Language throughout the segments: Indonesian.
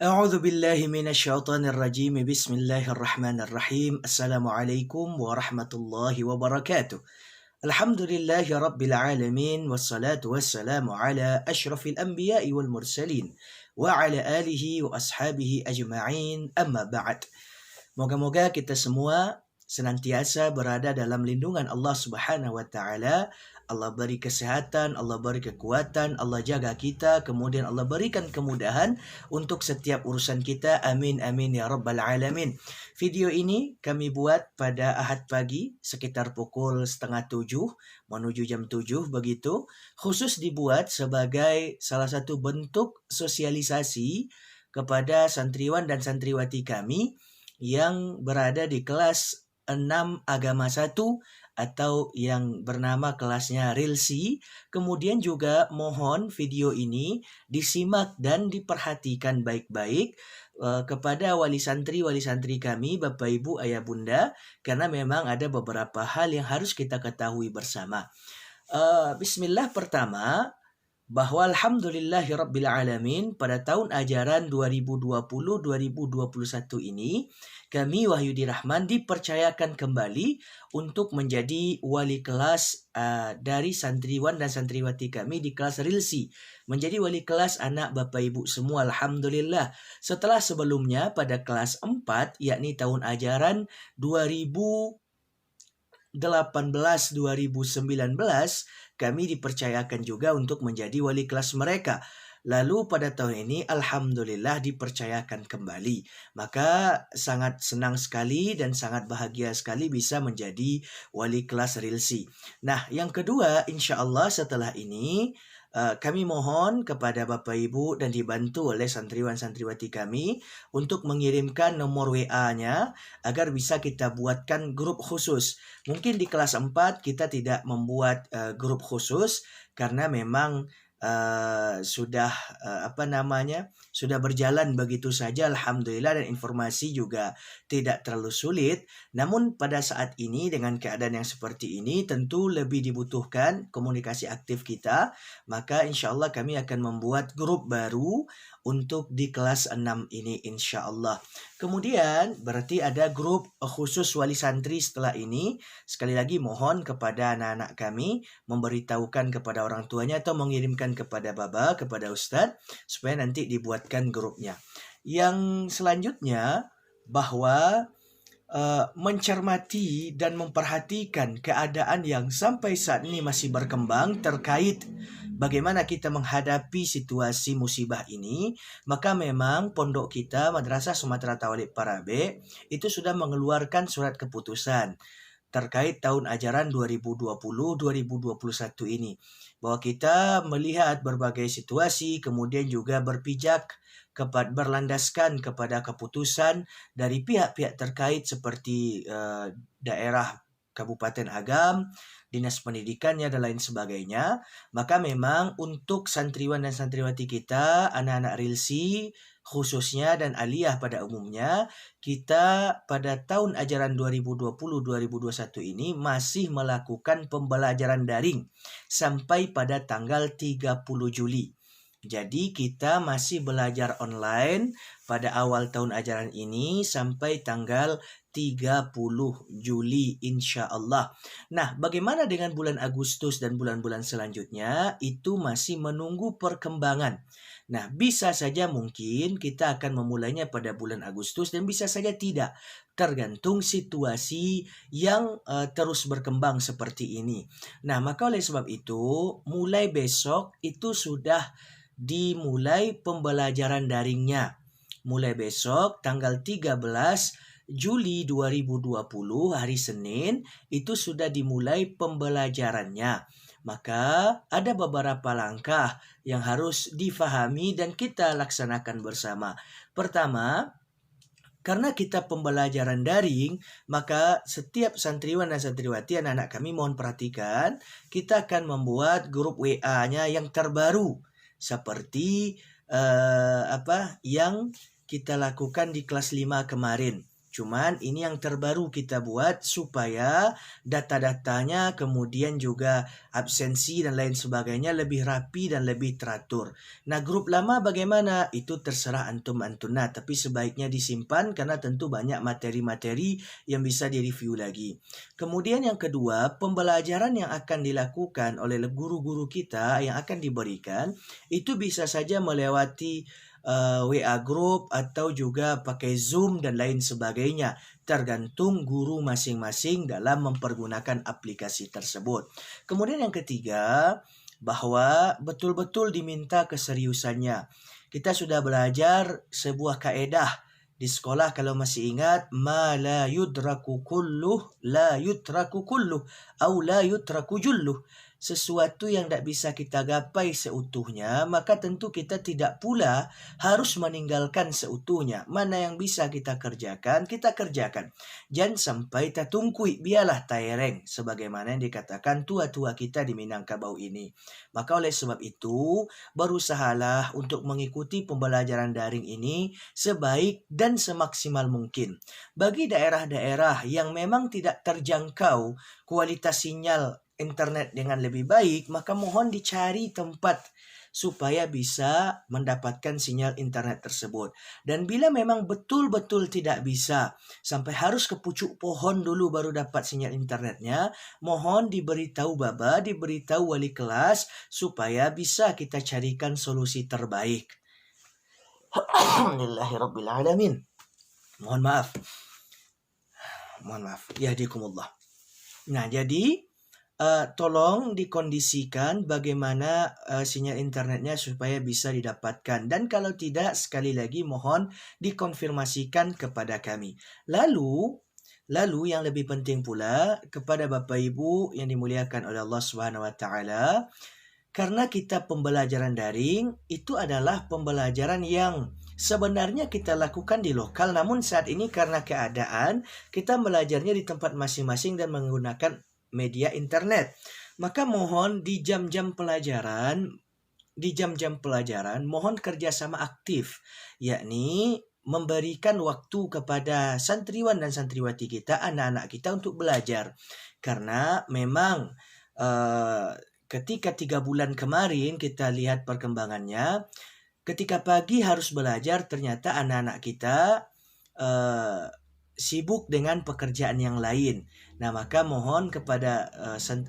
A'udzu billahi minasyaitonir rajim. Bismillahirrahmanirrahim. Assalamualaikum warahmatullahi wabarakatuh. Alhamdulillahi rabbil alamin wassalatu wassalamu ala asyrafil anbiya'i wal mursalin wa ala alihi wa ashabihi ajma'in. Amma ba'd. Moga-moga kita semua senantiasa berada dalam lindungan Allah Subhanahu wa taala. Allah beri kesehatan, Allah beri kekuatan, Allah jaga kita, kemudian Allah berikan kemudahan untuk setiap urusan kita. Amin amin ya rabbal alamin. Video ini kami buat pada Ahad pagi sekitar pukul 6:30 menuju jam 7 begitu. Khusus dibuat sebagai salah satu bentuk sosialisasi kepada santriwan dan santriwati kami yang berada di kelas 6 agama 1 atau yang bernama kelasnya Rilsi. Kemudian juga mohon video ini disimak dan diperhatikan baik-baik kepada wali santri kami, Bapak Ibu, Ayah Bunda, karena memang ada beberapa hal yang harus kita ketahui bersama. Bismillah, pertama, bahwa alhamdulillahi rabbil alamin pada tahun ajaran 2020-2021 ini kami Wahyudi Rahman dipercayakan kembali untuk menjadi wali kelas dari santriwan dan santriwati kami di kelas Rilsi, menjadi wali kelas anak Bapak Ibu semua, alhamdulillah. Setelah sebelumnya pada kelas 4 yakni tahun ajaran 2018-2019 kami dipercayakan juga untuk menjadi wali kelas mereka. Lalu pada tahun ini alhamdulillah dipercayakan kembali. Maka sangat senang sekali dan sangat bahagia sekali bisa menjadi wali kelas Rilsi. Nah, yang kedua, insya Allah setelah ini kami mohon kepada Bapak Ibu dan dibantu oleh santriwan santriwati kami untuk mengirimkan nomor WA-nya agar bisa kita buatkan grup khusus. Mungkin di kelas 4 kita tidak membuat grup khusus karena memang sudah berjalan begitu saja, alhamdulillah, dan informasi juga tidak terlalu sulit. Namun pada saat ini dengan keadaan yang seperti ini tentu lebih dibutuhkan komunikasi aktif kita. Maka insya Allah kami akan membuat grup baru untuk di kelas 6 ini insya Allah. Kemudian berarti ada grup khusus wali santri setelah ini. Sekali lagi mohon kepada anak-anak kami memberitahukan kepada orang tuanya atau mengirimkan kepada Baba, kepada Ustadz, supaya nanti dibuatkan grupnya. Yang selanjutnya bahwa mencermati dan memperhatikan keadaan yang sampai saat ini masih berkembang terkait bagaimana kita menghadapi situasi musibah ini, maka memang pondok kita Madrasah Sumatera Tauhid Parabe itu sudah mengeluarkan surat keputusan terkait tahun ajaran 2020-2021 ini, bahwa kita melihat berbagai situasi, kemudian juga berlandaskan kepada keputusan dari pihak-pihak terkait seperti daerah Kabupaten Agam, Dinas Pendidikannya dan lain sebagainya. Maka memang untuk santriwan dan santriwati kita, anak-anak Rilsi khususnya dan aliyah pada umumnya, kita pada tahun ajaran 2020-2021 ini masih melakukan pembelajaran daring sampai pada tanggal 30 Juli. Jadi kita masih belajar online pada awal tahun ajaran ini sampai tanggal 30 Juli insya Allah. Nah, bagaimana dengan bulan Agustus dan bulan-bulan selanjutnya? Itu masih menunggu perkembangan. Nah, bisa saja mungkin kita akan memulainya pada bulan Agustus dan bisa saja tidak. Tergantung situasi yang terus berkembang seperti ini. Nah, maka oleh sebab itu, mulai besok itu sudah dimulai pembelajaran daringnya. Mulai besok tanggal 13 Juli 2020 hari Senin itu sudah dimulai pembelajarannya. Maka ada beberapa langkah yang harus difahami dan kita laksanakan bersama. Pertama, karena kita pembelajaran daring, maka setiap santriwan dan santriwati anak-anak kami mohon perhatikan, kita akan membuat grup WA-nya yang terbaru seperti yang kita lakukan di kelas 5 kemarin. Cuman ini yang terbaru kita buat supaya data-datanya kemudian juga absensi dan lain sebagainya lebih rapi dan lebih teratur. Nah, grup lama bagaimana? Itu terserah antum-antum. Nah, tapi sebaiknya disimpan karena tentu banyak materi-materi yang bisa direview lagi. Kemudian yang kedua, pembelajaran yang akan dilakukan oleh guru-guru kita yang akan diberikan itu bisa saja melewati WA group atau juga pakai Zoom dan lain sebagainya, tergantung guru masing-masing dalam mempergunakan aplikasi tersebut. Kemudian yang ketiga, bahwa betul-betul diminta keseriusannya. Kita sudah belajar sebuah kaedah di sekolah kalau masih ingat, ma la yudraku kulluh la yutraku kulluh au la yutraku julluh. Sesuatu yang tidak bisa kita gapai seutuhnya, maka tentu kita tidak pula harus meninggalkan seutuhnya. Mana yang bisa kita kerjakan, kita kerjakan. Jangan sampai tatungkui, biarlah taereng, sebagaimana yang dikatakan tua-tua kita di Minangkabau ini. Maka oleh sebab itu, berusahalah untuk mengikuti pembelajaran daring ini sebaik dan semaksimal mungkin. Bagi daerah-daerah yang memang tidak terjangkau kualitas sinyal internet dengan lebih baik, maka mohon dicari tempat supaya bisa mendapatkan sinyal internet tersebut. Dan bila memang betul-betul tidak bisa, sampai harus ke pucuk pohon dulu baru dapat sinyal internetnya, mohon diberitahu baba, diberitahu wali kelas, supaya bisa kita carikan solusi terbaik. Alhamdulillahirrabbilalamin. Mohon maaf. Yahdikumullah. Nah, jadi tolong dikondisikan bagaimana sinyal internetnya supaya bisa didapatkan. Dan kalau tidak, sekali lagi mohon dikonfirmasikan kepada kami. Lalu yang lebih penting pula kepada Bapak Ibu yang dimuliakan oleh Allah Subhanahu wa taala, karena kita pembelajaran daring itu adalah pembelajaran yang sebenarnya kita lakukan di lokal, namun saat ini karena keadaan kita belajarnya di tempat masing-masing dan menggunakan media internet. Maka mohon di jam-jam pelajaran mohon kerjasama aktif, yakni memberikan waktu kepada santriwan dan santriwati kita, anak-anak kita untuk belajar. Karena memang ketika 3 bulan kemarin kita lihat perkembangannya, ketika pagi harus belajar ternyata anak-anak kita sibuk dengan pekerjaan yang lain. Nah, maka mohon kepada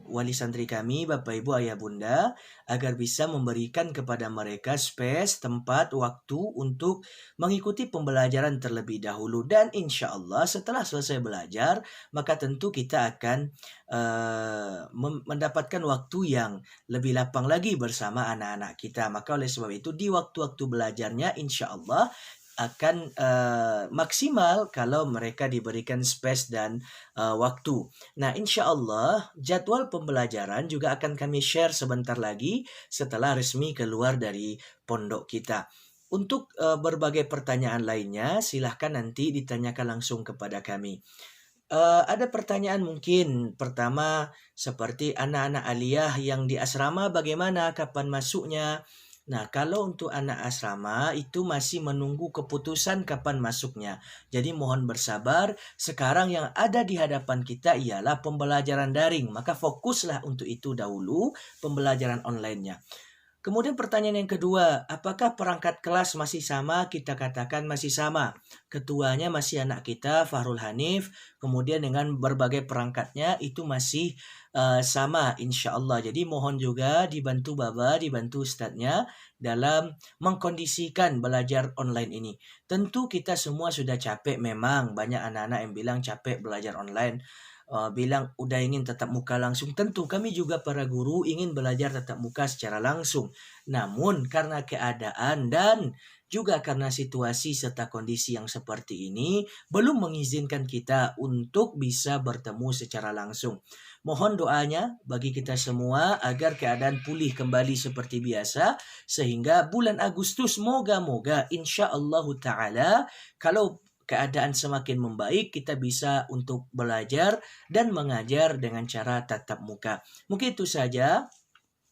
wali santri kami, Bapak Ibu Ayah Bunda, agar bisa memberikan kepada mereka space, tempat, waktu untuk mengikuti pembelajaran terlebih dahulu. Dan insya Allah setelah selesai belajar, maka tentu kita akan mendapatkan waktu yang lebih lapang lagi bersama anak-anak kita. Maka oleh sebab itu di waktu-waktu belajarnya insya Allah akan maksimal kalau mereka diberikan space dan waktu. Nah, insya Allah jadwal pembelajaran juga akan kami share sebentar lagi setelah resmi keluar dari pondok kita. Untuk berbagai pertanyaan lainnya, silahkan nanti ditanyakan langsung kepada kami. Ada pertanyaan mungkin pertama seperti anak-anak aliyah yang di asrama bagaimana, kapan masuknya? Nah, kalau untuk anak asrama itu masih menunggu keputusan kapan masuknya. Jadi mohon bersabar. Sekarang yang ada di hadapan kita ialah pembelajaran daring. Maka fokuslah untuk itu dahulu, pembelajaran online-nya. Kemudian pertanyaan yang kedua, apakah perangkat kelas masih sama? Kita katakan masih sama. Ketuanya masih anak kita, Fahrul Hanif. Kemudian dengan berbagai perangkatnya itu masih sama insya Allah. Jadi mohon juga dibantu Baba, dibantu Ustadznya dalam mengkondisikan belajar online ini. Tentu kita semua sudah capek memang. Banyak anak-anak yang bilang capek belajar online. Bilang udah ingin tatap muka langsung. Tentu kami juga para guru ingin belajar tatap muka secara langsung. Namun karena keadaan dan juga karena situasi serta kondisi yang seperti ini belum mengizinkan kita untuk bisa bertemu secara langsung. Mohon doanya bagi kita semua agar keadaan pulih kembali seperti biasa sehingga bulan Agustus moga-moga insyaallah ta'ala kalau keadaan semakin membaik, kita bisa untuk belajar dan mengajar dengan cara tatap muka. Mungkin itu saja,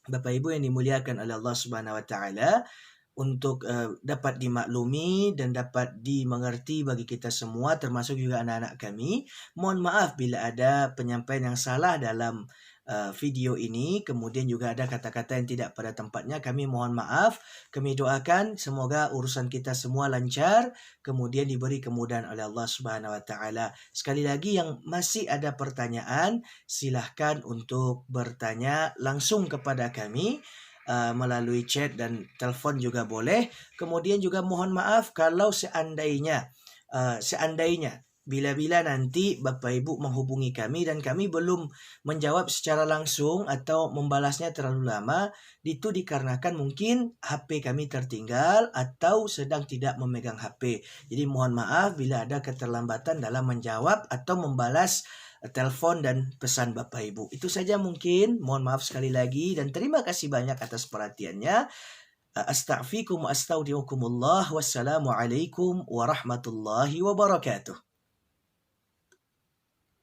Bapak Ibu yang dimuliakan oleh Allah Subhanahu wa taala. untuk dapat dimaklumi dan dapat dimengerti bagi kita semua, termasuk juga anak-anak kami. Mohon maaf bila ada penyampaian yang salah dalam video ini, kemudian juga ada kata-kata yang tidak pada tempatnya. Kami mohon maaf. Kami doakan semoga urusan kita semua lancar, kemudian diberi kemudahan oleh Allah Subhanahu wa taala. Sekali lagi, yang masih ada pertanyaan, silahkan untuk bertanya langsung kepada kami melalui chat dan telepon juga boleh. Kemudian juga mohon maaf kalau seandainya bila-bila nanti Bapak Ibu menghubungi kami dan kami belum menjawab secara langsung atau membalasnya terlalu lama, itu dikarenakan mungkin HP kami tertinggal atau sedang tidak memegang HP. Jadi mohon maaf bila ada keterlambatan dalam menjawab atau membalas telepon dan pesan Bapak Ibu. Itu saja mungkin. Mohon maaf sekali lagi dan terima kasih banyak atas perhatiannya. Astaghfirukum wa astaudiukumullah. Wassalamualaikum warahmatullahi wabarakatuh.